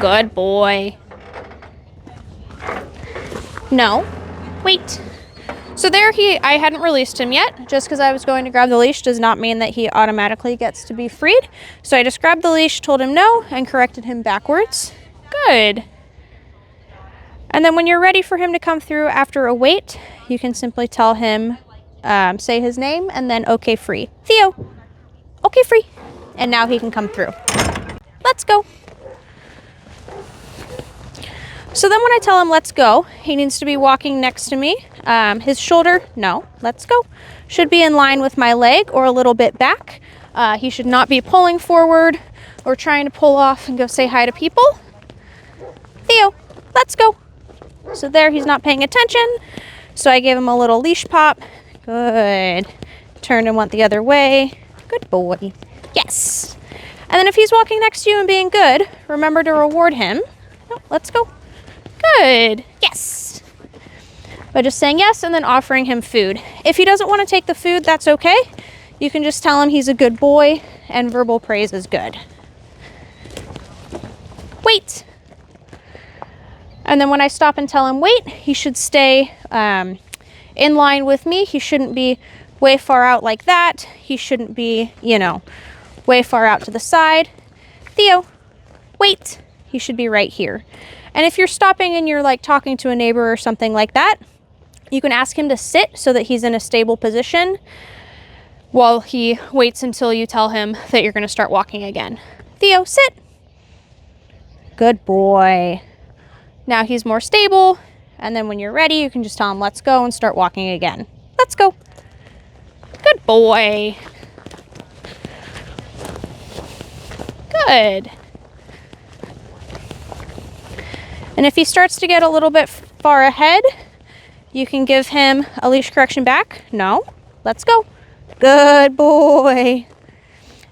Good boy. No. Wait. So there I hadn't released him yet. Just because I was going to grab the leash does not mean that he automatically gets to be freed. So I just grabbed the leash, told him no, and corrected him backwards. Good. And then when you're ready for him to come through after a wait, you can simply tell him, say his name, and then okay, free. Theo, okay, free. And now he can come through. Let's go. So then when I tell him let's go, he needs to be walking next to me. His shoulder, no, let's go, should be in line with my leg or a little bit back. He should not be pulling forward or trying to pull off and go say hi to people. Theo, let's go. So there, he's not paying attention. So I gave him a little leash pop. Good. Turn and went the other way. Good boy. Yes. And then if he's walking next to you and being good, remember to reward him. No, let's go. Good. Yes. By just saying yes and then offering him food. If he doesn't want to take the food, that's okay. You can just tell him he's a good boy and verbal praise is good. Wait. And then when I stop and tell him wait, he should stay in line with me. He shouldn't be way far out like that. He shouldn't be, way far out to the side. Theo, wait. He should be right here. And if you're stopping and you're like talking to a neighbor or something like that, you can ask him to sit so that he's in a stable position while he waits until you tell him that you're going to start walking again. Theo, sit. Good boy. Now he's more stable. And then when you're ready, you can just tell him, let's go, and start walking again. Let's go. Good boy. Good. And if he starts to get a little bit far ahead, you can give him a leash correction back. No, let's go. Good boy.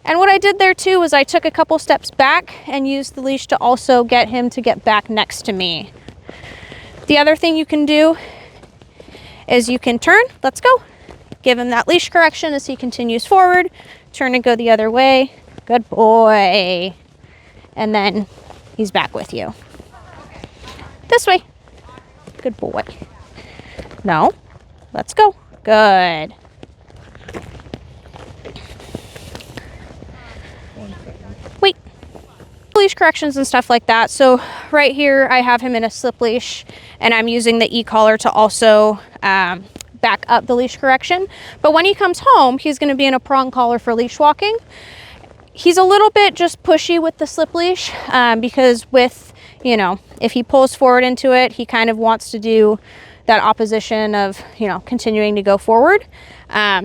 And what I did there too was I took a couple steps back and used the leash to also get him to get back next to me. The other thing you can do is you can turn, let's go. Give him that leash correction as he continues forward. Turn and go the other way. Good boy. And then he's back with you. This way. Good boy. No. Let's go. Good. Wait. Leash corrections and stuff like that. So right here I have him in a slip leash and I'm using the e-collar to also back up the leash correction. But when he comes home, he's going to be in a prong collar for leash walking. He's a little bit just pushy with the slip leash because with, if he pulls forward into it, he kind of wants to do that opposition of, continuing to go forward.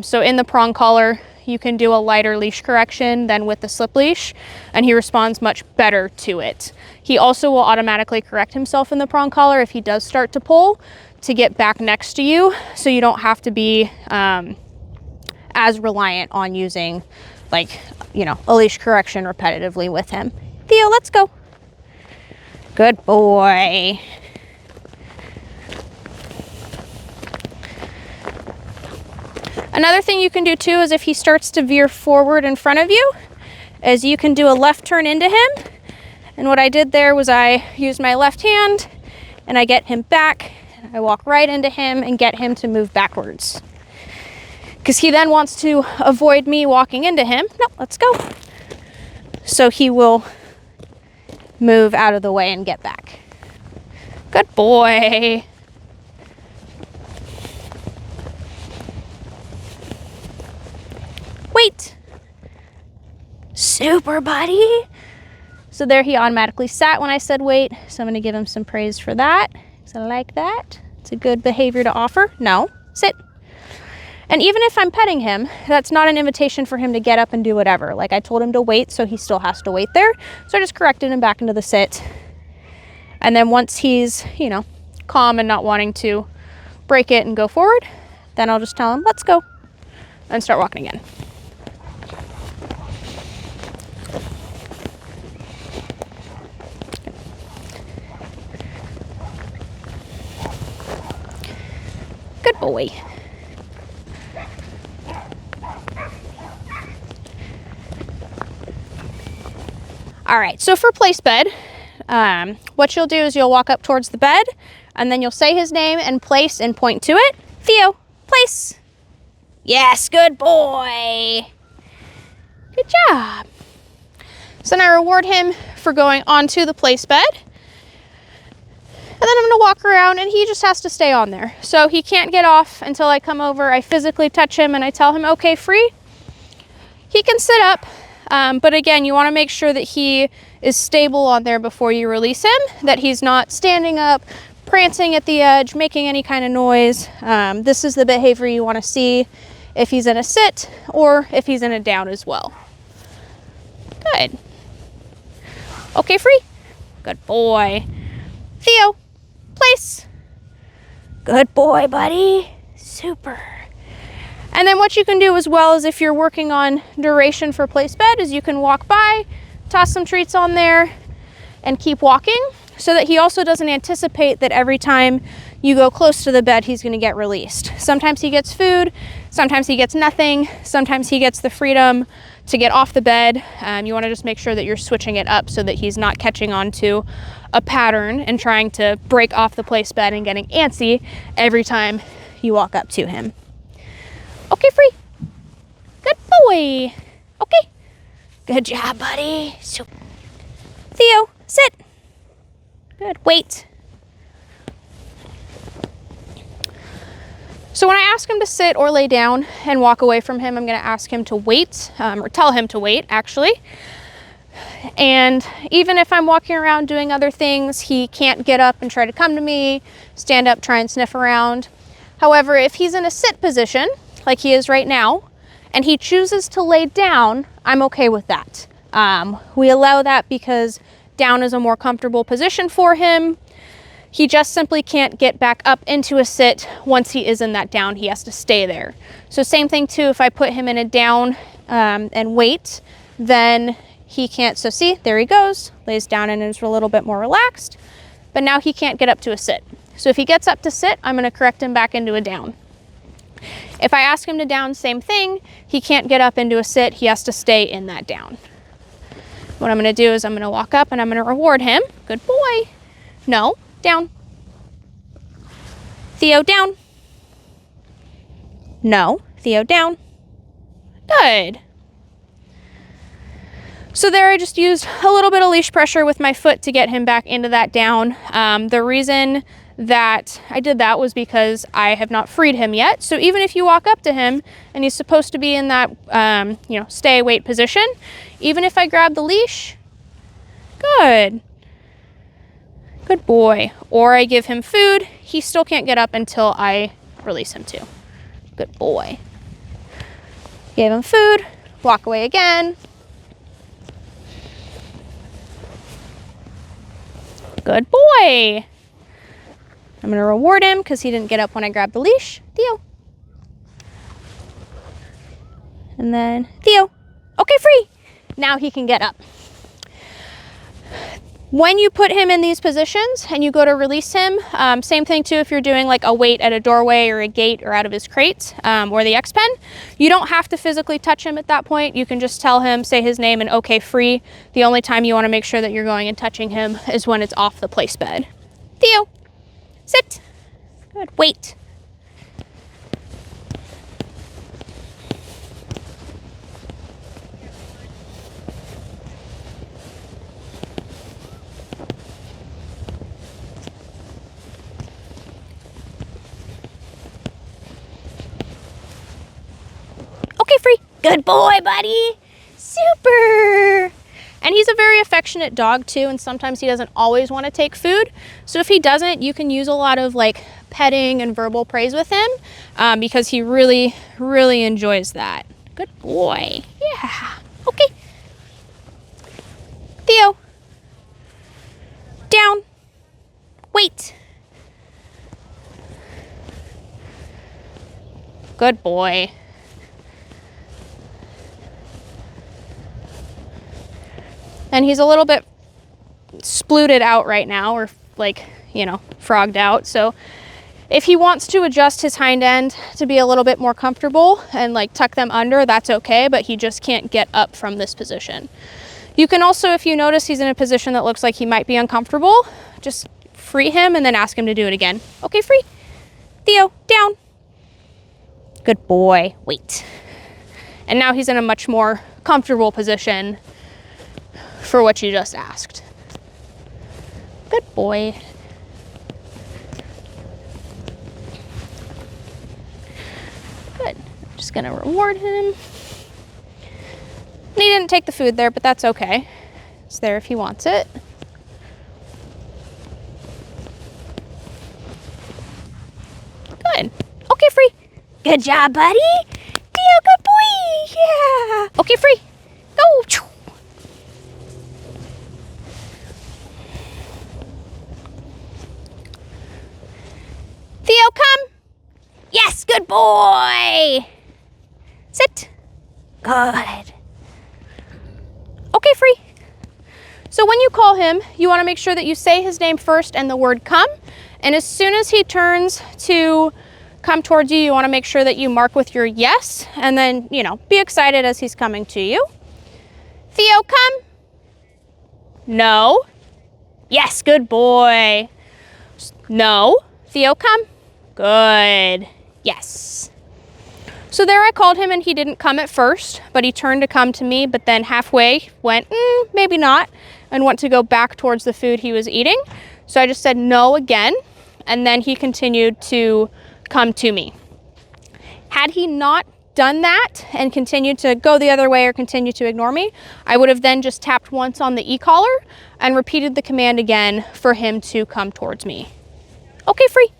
So in the prong collar, you can do a lighter leash correction than with the slip leash, and he responds much better to it. He also will automatically correct himself in the prong collar if he does start to pull to get back next to you, so you don't have to be as reliant on using a leash correction repetitively with him. Theo, let's go. Good boy. Another thing you can do too is if he starts to veer forward in front of you, is you can do a left turn into him. And what I did there was I used my left hand and I get him back. I walk right into him and get him to move backwards. Because he then wants to avoid me walking into him. No, let's go. So he will move out of the way and get back. Good boy. Wait. Super buddy. So there he automatically sat when I said wait. So I'm going to give him some praise for that. So I like that. It's a good behavior to offer. No, sit. And even if I'm petting him, that's not an invitation for him to get up and do whatever. Like I told him to wait, so he still has to wait there. So I just corrected him back into the sit. And then once he's, calm and not wanting to break it and go forward, then I'll just tell him, let's go, and start walking again. Good boy. All right, so for place bed, What you'll do is you'll walk up towards the bed, and then you'll say his name and place and point to it. Theo, place. Yes, good boy. Good job. So then I reward him for going onto the place bed. And then I'm gonna walk around and he just has to stay on there. So he can't get off until I come over, I physically touch him and I tell him, okay, free. He can sit up, but again, you wanna make sure that he is stable on there before you release him, that he's not standing up, prancing at the edge, making any kind of noise. This is the behavior you wanna see if he's in a sit or if he's in a down as well. Good. Okay, free. Good boy. Theo, place. Good boy, buddy. Super. And then what you can do as well is if you're working on duration for place bed is you can walk by, toss some treats on there, and keep walking so that he also doesn't anticipate that every time you go close to the bed, he's gonna get released. Sometimes he gets food, sometimes he gets nothing, sometimes he gets the freedom to get off the bed. You wanna just make sure that you're switching it up so that he's not catching on to a pattern and trying to break off the place bed and getting antsy every time you walk up to him. Okay, free. Good boy. Okay. Good job, buddy. Theo, sit. Good, wait. So when I ask him to sit or lay down and walk away from him, I'm gonna ask him to wait, or tell him to wait, actually. And even if I'm walking around doing other things, he can't get up and try to come to me, stand up, try and sniff around. However, if he's in a sit position, like he is right now, and he chooses to lay down, I'm okay with that. We allow that because down is a more comfortable position for him. He just simply can't get back up into a sit once he is in that down. He has to stay there. So same thing too, if I put him in a down and wait, then he can't. So see, there he goes, lays down and is a little bit more relaxed, but now he can't get up to a sit. So if he gets up to sit, I'm gonna correct him back into a down. If I ask him to down, same thing, he can't get up into a sit, he has to stay in that down. What I'm gonna do is I'm gonna walk up and I'm gonna reward him. Good boy. No, down. Theo, down. No, Theo, down. Good. So there I just used a little bit of leash pressure with my foot to get him back into that down. The reason that I did that was because I have not freed him yet. So even if you walk up to him and he's supposed to be in that, stay, wait position, even if I grab the leash, good. Good boy. Or I give him food, he still can't get up until I release him too. Good boy. Gave him food, walk away again. Good boy. I'm gonna reward him because he didn't get up when I grabbed the leash. Theo. And then Theo. Okay, free. Now he can get up. When you put him in these positions and you go to release him, same thing too if you're doing like a wait at a doorway or a gate or out of his crate or the X-Pen, you don't have to physically touch him at that point. You can just tell him, say his name and okay, free. The only time you want to make sure that you're going and touching him is when it's off the place bed. Theo, sit. Good, wait. Okay, free. Good boy, buddy. Super. And he's a very affectionate dog too, and sometimes he doesn't always want to take food. So if he doesn't, you can use a lot of like petting and verbal praise with him because he really, really enjoys that. Good boy. Yeah. Okay. Theo. Down. Wait. Good boy. And he's a little bit splooted out right now, or like, frogged out. So if he wants to adjust his hind end to be a little bit more comfortable and like tuck them under, that's okay, but he just can't get up from this position. You can also, if you notice he's in a position that looks like he might be uncomfortable, just free him and then ask him to do it again. Okay, free. Theo, down. Good boy. Wait. And now he's in a much more comfortable position for what you just asked. Good boy. Good. Just gonna reward him. He didn't take the food there, but that's okay. It's there if he wants it. Good. Okay, free. Good job, buddy. Theo, good boy. Yeah. Okay, free. Go. Theo, come. Yes, good boy. Sit. Good. Okay, free. So when you call him, you want to make sure that you say his name first and the word come. And as soon as he turns to come towards you, you want to make sure that you mark with your yes, and then, you know, be excited as he's coming to you. Theo, come. No. Yes, good boy. No. Theo, come. Good. Yes. So there I called him and he didn't come at first, but he turned to come to me, but then halfway went, maybe not, and went to go back towards the food he was eating. So I just said no again, and then he continued to come to me. Had he not done that and continued to go the other way or continue to ignore me, I would have then just tapped once on the e-collar and repeated the command again for him to come towards me. Okay, free.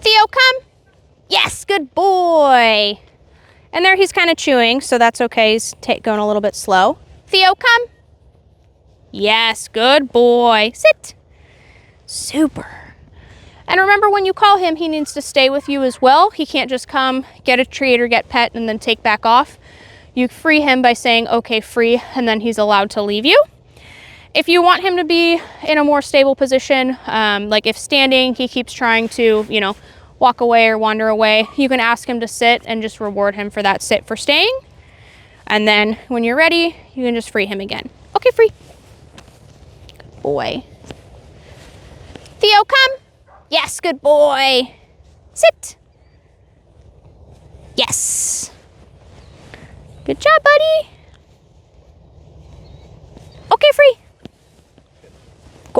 Theo, come. Yes, good boy. And there he's kind of chewing, so that's okay. He's going a little bit slow. Theo, come. Yes, good boy. Sit. Super. And remember, when you call him, he needs to stay with you as well. He can't just come, get a treat or get pet, and then take back off. You free him by saying, okay, free, and then he's allowed to leave you. If you want him to be in a more stable position, like if standing, he keeps trying to, you know, walk away or wander away, you can ask him to sit and just reward him for that sit for staying. And then when you're ready, you can just free him again. Okay, free. Good boy. Theo, come. Yes, good boy. Sit. Yes. Good job, buddy. Okay, free.